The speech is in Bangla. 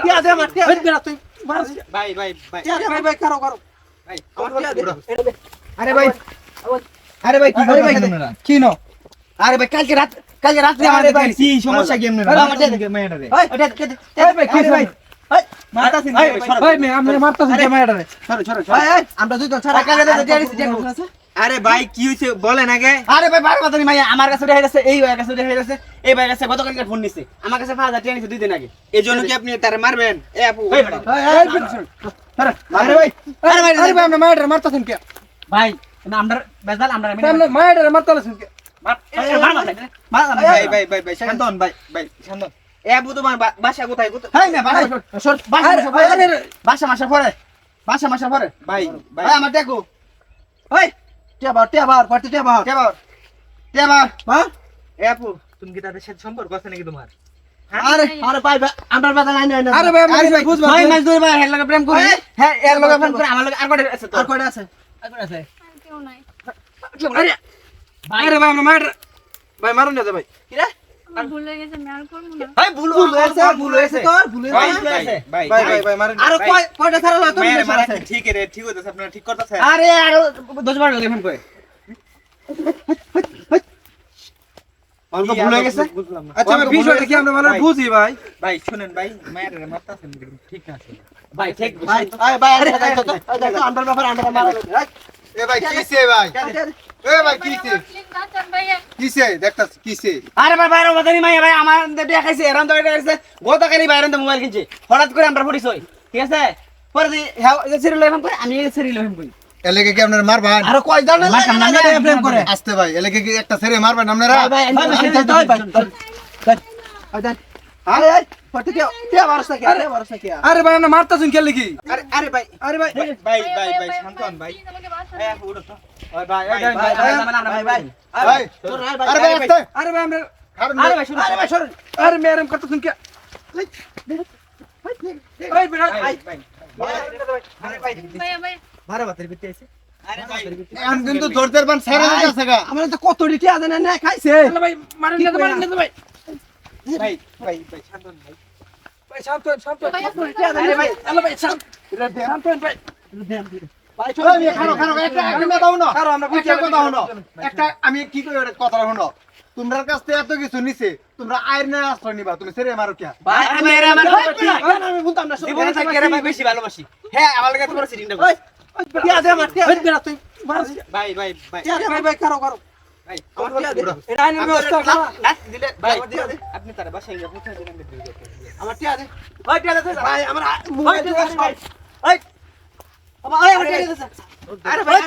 টিয়া দে আমার টিয়া দে তুই ভাই ভাই ভাই টিয়া দে ভাই করো ভাই আমার টিয়া দে আরে ভাই আরে ভাই কি আরে ভাই, করছেন আপনারা কি নো আরে ভাই কালকে রাত্রে আরে আমাদের ভাই, কি সমস্যা কি আপনারা আরে আমার টিয়া দে। মেয়েটা রে এই এই ভাই কি ভাই এই মারতাছেন এই ভাই মে আপনি মারতাছেন কে মেয়েটা রে সরো সরো এই আমরা দুই দল ছাড়া কালকে রাতে টিয়া দিছি, টিয়া দিছি। আরে ভাই কি হইছে বলেন আগে আরে ভাই বার কথা নি ভাই আমার কাছে দেখা যাচ্ছে এই ভাইয়ের কাছে দেখা যাচ্ছে এই ভাইয়ের কাছে গতকালকে ফোন নিছে আমার কাছে 5000 টাকা নিছে 2 দিন আগে এজন্য কি আপনি তারে মারবেন এ আপু এই এই আরে ভাই আরে ভাই আরে ভাই আমরা মায়ের মারতাছেন কে ভাই না আমরা বেজাল আমরা আমরা মায়ের মারতাছেন কে ভাই ভাই ভাই ভাই শান্ত হন ভাই ভাই শান্ত হন। এ আপু তোমার বাসা কোথায় কোথায় হাই না বাসা সর বাসা মাসা পরে বাসা মাসা পরে ভাই ভাই ভাই আমার দেখো এই টিয়া বার পার্টি টিয়া বার টেবা টেবা হ্যাঁ এ আপু তুমি কি তাদের সাথে সম্পর্ক আছে নাকি তোমার আরে আরে ভাই আমরা বেজাল নাই না আরে ভাই আমরা বুঝবা ভাই মাস ধরে ভাই এর লগে প্রেম করি হ্যাঁ এর লগে প্রেম করে আমার লগে আর কয়টা আছে তো আর কয়টা আছে আর কয়টা আছে কেউ নাই আরে আরে ভাই আমরা মার ভাই মারুন না ভাই কি রে আমার ভুল হয়ে গেছে আমি আর করবো না ভাই ভুল হয়েছে তোর ভুল ভাই হয়েছে ভাই ভাই ভাই ভাই মারেন আর কয়টা ছাড়া হলো তুমি মেয়ের মারা আছে ঠিক রে ঠিক হইতাছে আপনারা ঠিক করতেছেন আরে আর 10 বার লগে ফোন করে অল্প ভুল হয়ে গেছে বুঝলাম না আচ্ছা ভাই বিষয়টা কি আমরা ভালো বুঝি ভাই ভাই শুনেন ভাই মায়ের মারতাছেন ঠিক না আছে ভাই ঠিক ভাই ভাই আরে আমরা ব্যাপার আমরা মারালো এ ভাই কিসে ভাই এ ভাই কিসে প্লিজ বাঁচান ভাইয়া কিসে দেখতাছ কিসে আরে ভাই বাইরে বাদানি মাই ভাই আমার দেয়া খাইছে এরম তো এটা খাইছে গতকালই বাইরে তো মোবাইল কিনছে হঠাৎ করে আমরা পড়িস হই ঠিক আছে পরে যে সিরিয়াল ফোন করে আমি সিরিয়াল ফোন করি এলাকে কি আপনারা মারবেন আর কয় দাও না প্রেম করে আসতে ভাই এলাকে কি একটা ছেড়ে মারবেন আপনারা ভাই আরে পার্টি টিয়া বারসা কে আরে বারসা কে আরে ভাই আমরা মারতাছেন কে লাগি আরে আরে ভাই আরে ভাই ভাই ভাই ভাই শান্ত হন ভাই প্লিজ আমাকে বাঁচান এ আপু উঠো তো ভাই ভাই ভাই ভাই তোর ভাই আরে ভাই আসতে আরে ভাই আমরা কারণ আরে ভাই শুনুন আরে ভাই সরেন আরে মেরম করতেছেন কে ভাই ভাই ভাই ভাই আরে ভাই ভাইয়া ভাই ভাড়া বাতের ভিতরে আছে আরে ভাই এখন কিন্তু ধরতের বান ছেড়ে দিতেছে গা আমরা তো কত টিয়া দেন না খাইছে ভাই মারেন না ভাই ভাই ভাই ভাই শান্ত হন ভাই ভাই শান্ত শান্ত ভাইয়া টিয়া দেন ভাই আল্লাহ ভাই শান্ত শান্ত ভাই ভাই চলো এই খানো খানো একটা একটা দাও না কারো আমরা একটা কথা হলো একটা আমি কি কই ওটা কথা হলো তোমরা কাছ থেকে এত কিছু নিছে তোমরা আইনের আশ্রয় নিবা তুমি ছেড়ে মারো কে ভাই আমি এর আমার আমি বলতাম না জীবনে থাকি এর ভাই বেশি ভালোবাসি হ্যাঁ আমার লাগে তোমার সিটিংটা ওই টিয়া দে আমার টিয়া দে তুই মার ভাই ভাই ভাই টিয়া দে ভাই করো ভাই আমার টিয়া দে এটা আইনের ব্যবস্থা করো লাস্ট দিলে ভাই আমার টিয়া দে আপনি তার বাসায় গিয়ে পৌঁছে দিলেন আমার টিয়া দে ভাই টিয়া দে ভাই আমার মোবাইল ভাই আমার টিয়া দে আরে ভাই